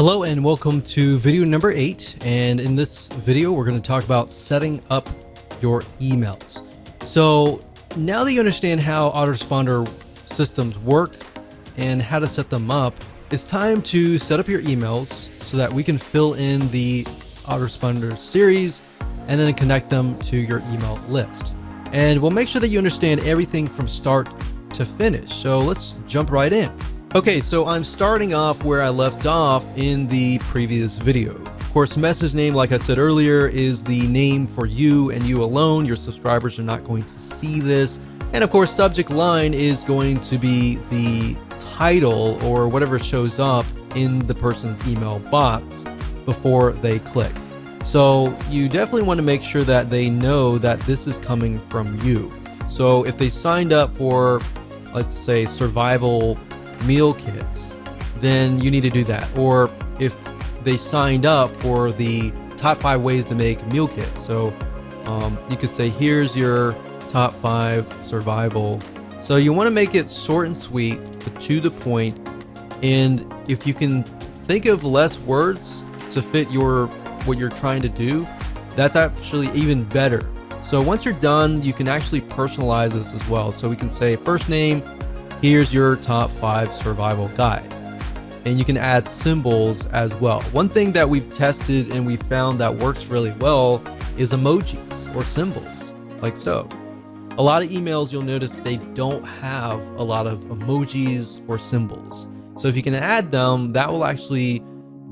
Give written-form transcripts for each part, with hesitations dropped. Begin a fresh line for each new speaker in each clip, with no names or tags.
Hello and welcome to video number 8, and in this video we're going to talk about setting up your emails. So now that you understand how autoresponder systems work and how to set them up, it's time to set up your emails so that we can fill in the autoresponder series and then connect them to your email list. And we'll make sure that you understand everything from start to finish. So let's jump right in. Okay, so I'm starting off where I left off in the previous video. Of course, message name, like I said earlier, is the name for you and you alone. Your subscribers are not going to see this. And of course, subject line is going to be the title or whatever shows up in the person's email box before they click. So you definitely want to make sure that they know that this is coming from you. So if they signed up for, let's say, survival meal kits, then you need to do that. Or if they signed up for the top 5 ways to make meal kits, so you could say, here's your top 5 survival. So you want to make it short and sweet, but to the point. And if you can think of less words to fit what you're trying to do, that's actually even better. So once you're done, you can actually personalize this as well. So we can say first name, here's your top 5 survival guide. And you can add symbols as well. One thing that we've tested and we found that works really well is emojis or symbols, like so. A lot of emails, you'll notice they don't have a lot of emojis or symbols. So if you can add them, that will actually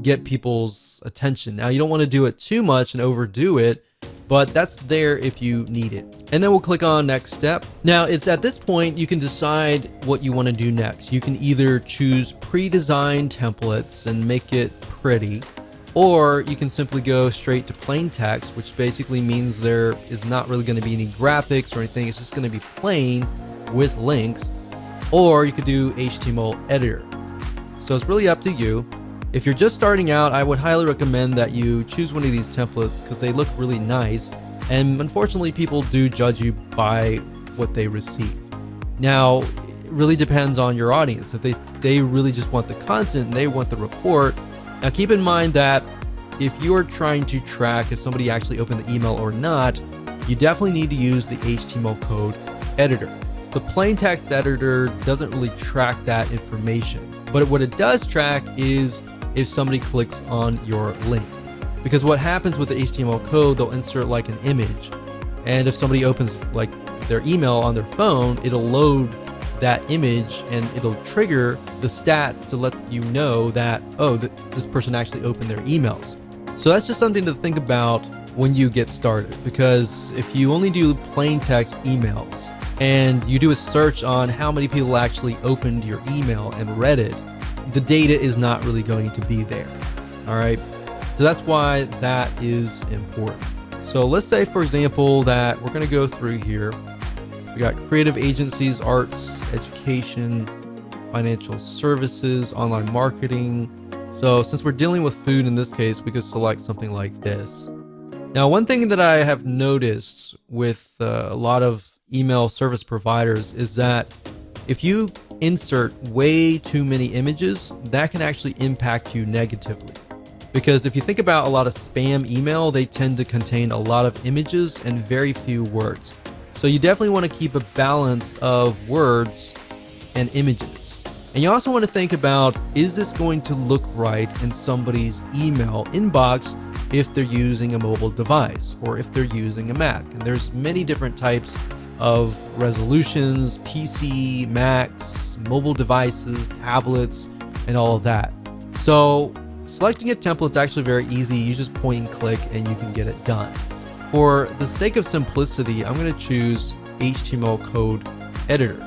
get people's attention. Now, you don't want to do it too much and overdo it, but that's there if you need it. And then we'll click on next step. Now it's at this point you can decide what you want to do next. You can either choose pre-designed templates and make it pretty, or you can simply go straight to plain text, which basically means there is not really going to be any graphics or anything. It's just going to be plain with links. Or you could do HTML editor. So it's really up to you. If you're just starting out, I would highly recommend that you choose one of these templates because they look really nice. And unfortunately, people do judge you by what they receive. Now, it really depends on your audience. If they really just want the content and they want the report. Now, keep in mind that if you're trying to track if somebody actually opened the email or not, you definitely need to use the HTML code editor. The plain text editor doesn't really track that information. But what it does track is if somebody clicks on your link. Because what happens with the HTML code, they'll insert like an image. And if somebody opens like their email on their phone, it'll load that image and it'll trigger the stats to let you know that, oh, this person actually opened their emails. So that's just something to think about when you get started. Because if you only do plain text emails and you do a search on how many people actually opened your email and read it, the data is not really going to be there. All right. So that's why that is important. So let's say, for example, that we're going to go through here. We got creative agencies, arts, education, financial services, online marketing. So since we're dealing with food in this case, we could select something like this. Now, one thing that I have noticed with a lot of email service providers is that if you insert way too many images, that can actually impact you negatively. Because if you think about a lot of spam email, they tend to contain a lot of images and very few words. So you definitely want to keep a balance of words and images. And you also want to think about, is this going to look right in somebody's email inbox if they're using a mobile device or if they're using a Mac? And there's many different types of resolutions, PC, Macs, mobile devices, tablets, and all of that. So selecting a template is actually very easy. You just point and click and you can get it done. For the sake of simplicity, I'm going to choose HTML code editor.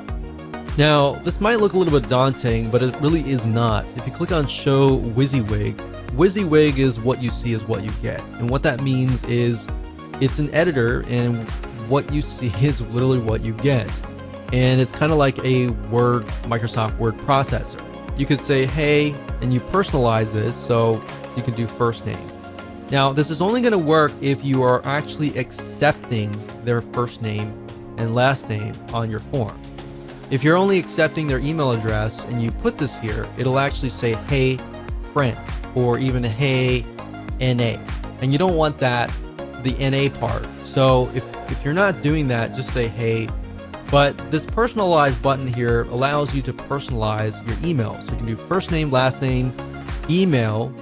Now, this might look a little bit daunting, but it really is not. If you click on show WYSIWYG, WYSIWYG is what you see is what you get. And what that means is it's an editor, and what you see is literally what you get. And it's kind of like a Microsoft Word processor. You could say, hey, and you personalize this, so you can do first name. Now, this is only going to work if you are actually accepting their first name and last name on your form. If you're only accepting their email address and you put this here, it'll actually say, hey, friend. or even hey NA. And you don't want that, the NA part. So if you're not doing that, just say hey. But this personalized button here allows you to personalize your email. So you can do first name, last name, email,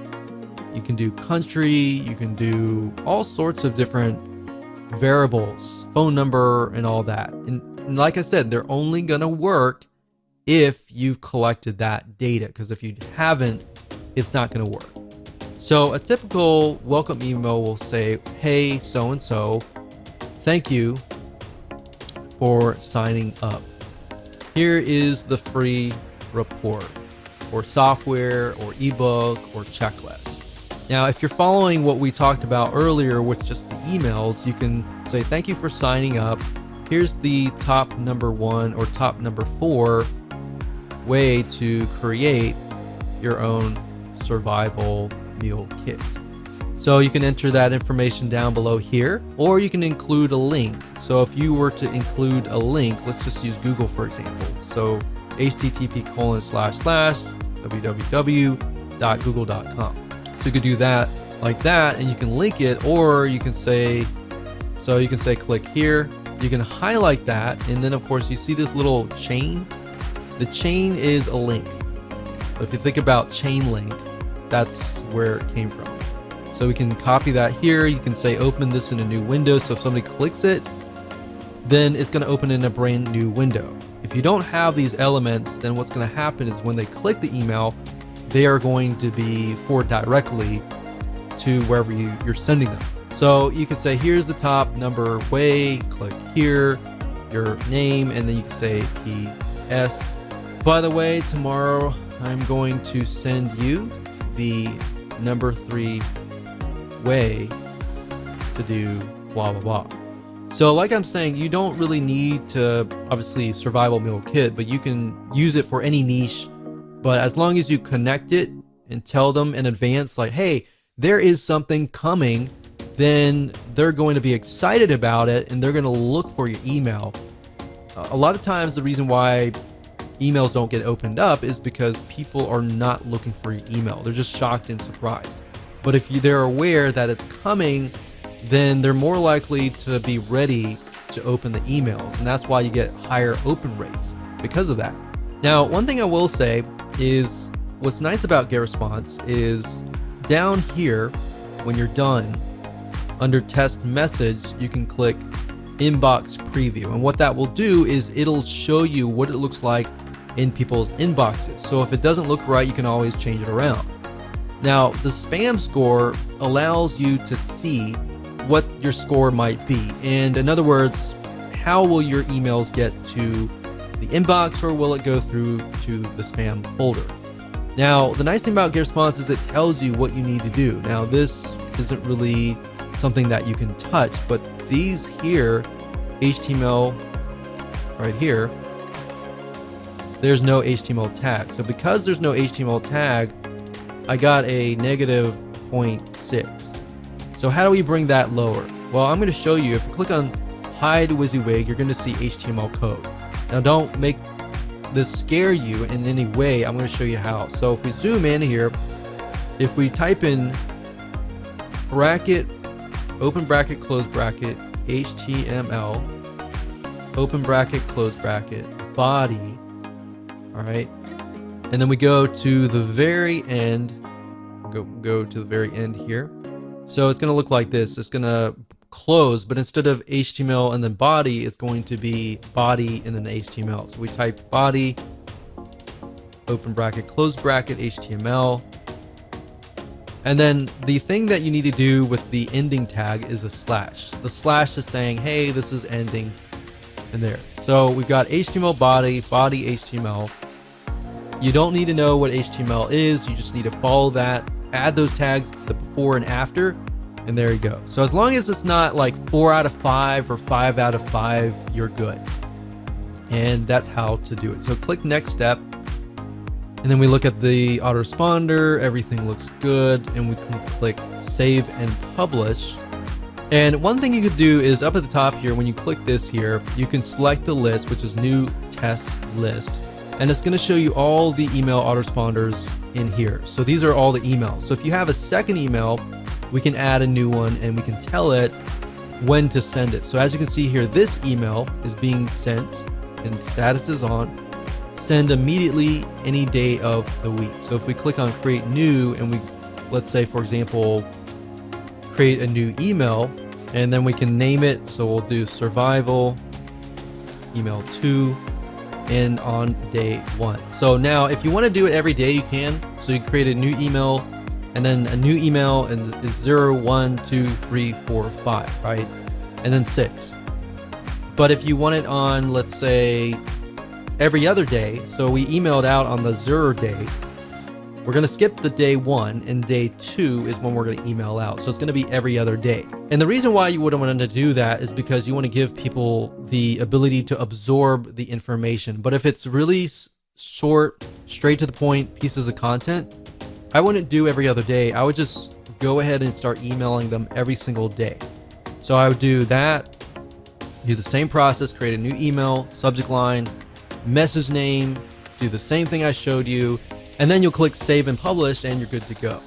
you can do country, you can do all sorts of different variables, phone number, and all that. And like I said, they're only gonna work if you've collected that data, because if you haven't, it's not gonna work. So a typical welcome email will say, hey, so-and-so, thank you for signing up. Here is the free report, or software, or ebook, or checklist. Now, if you're following what we talked about earlier with just the emails, you can say, thank you for signing up. Here's the top number 1 or top number 4 way to create your own survival meal kit. So you can enter that information down below here, or you can include a link. So if you were to include a link, let's just use Google for example. So http://www.google.com. So you could do that like that, and you can link it, or you can say, click here. You can highlight that, and then of course you see this little chain. The chain is a link. So if you think about chain link, that's where it came from. So we can copy that here. You can say open this in a new window. So if somebody clicks it, then it's going to open in a brand new window. If you don't have these elements, then what's going to happen is when they click the email, they are going to be forwarded directly to wherever you're sending them. So you can say, here's the top number way, click here, your name, and then you can say PS. By the way, tomorrow I'm going to send you the number 3 way to do blah, blah, blah. So like I'm saying, you don't really need to, obviously, survival meal kit, but you can use it for any niche. But as long as you connect it and tell them in advance, like, hey, there is something coming, then they're going to be excited about it and they're going to look for your email. A lot of times the reason why emails don't get opened up is because people are not looking for your email. They're just shocked and surprised. But if they're aware that it's coming, then they're more likely to be ready to open the emails. And that's why you get higher open rates because of that. Now, one thing I will say is what's nice about GetResponse is down here, when you're done, under test message, you can click inbox preview. And what that will do is it'll show you what it looks like in people's inboxes. So if it doesn't look right, you can always change it around. Now, the spam score allows you to see what your score might be. And in other words, how will your emails get to the inbox, or will it go through to the spam folder? Now, the nice thing about GetResponse is it tells you what you need to do. Now, this isn't really something that you can touch, but these here, HTML right here, there's no HTML tag. So because there's no HTML tag, I got a negative 0.6. So how do we bring that lower? Well, I'm going to show you. If you click on hide WYSIWYG, you're going to see HTML code. Now don't make this scare you in any way. I'm going to show you how. So if we zoom in here, if we type in bracket, open bracket, close bracket, HTML, open bracket, close bracket, body, all right, and then we go to the very end, go to the very end here. So it's going to look like this. It's going to close, but instead of HTML and then body, it's going to be body and then HTML. So we type body, open bracket, close bracket, HTML. And then the thing that you need to do with the ending tag is a slash. The slash is saying, hey, this is ending, and there. So we've got HTML body, body HTML. You don't need to know what HTML is. You just need to follow that, add those tags to the before and after, and there you go. So as long as it's not like 4 out of 5 or 5 out of 5, you're good. And that's how to do it. So click next step. And then we look at the autoresponder, everything looks good, and we can click save and publish. And one thing you could do is up at the top here, when you click this here, you can select the list, which is new test list. and it's going to show you all the email autoresponders in here. So these are all the emails. So if you have a second email, we can add a new one and we can tell it when to send it. So as you can see here, this email is being sent and status is on. Send immediately any day of the week. So if we click on create new and we, let's say for example, create a new email, and then we can name it. So we'll do survival email 2 and on day 1. So now if you want to do it every day, you can. So you create a new email and then a new email, and it's 0, 1, 2, 3, 4, 5, right? And then 6. But if you want it on, let's say, every other day, so we emailed out on the 0 day, we're going to skip the day 1, and day 2 is when we're going to email out. So it's going to be every other day. And the reason why you wouldn't want to do that is because you want to give people the ability to absorb the information. But if it's really short, straight to the point pieces of content, I wouldn't do every other day. I would just go ahead and start emailing them every single day. So I would do that, do the same process, create a new email, subject line, message name, do the same thing I showed you, and then you'll click save and publish and you're good to go.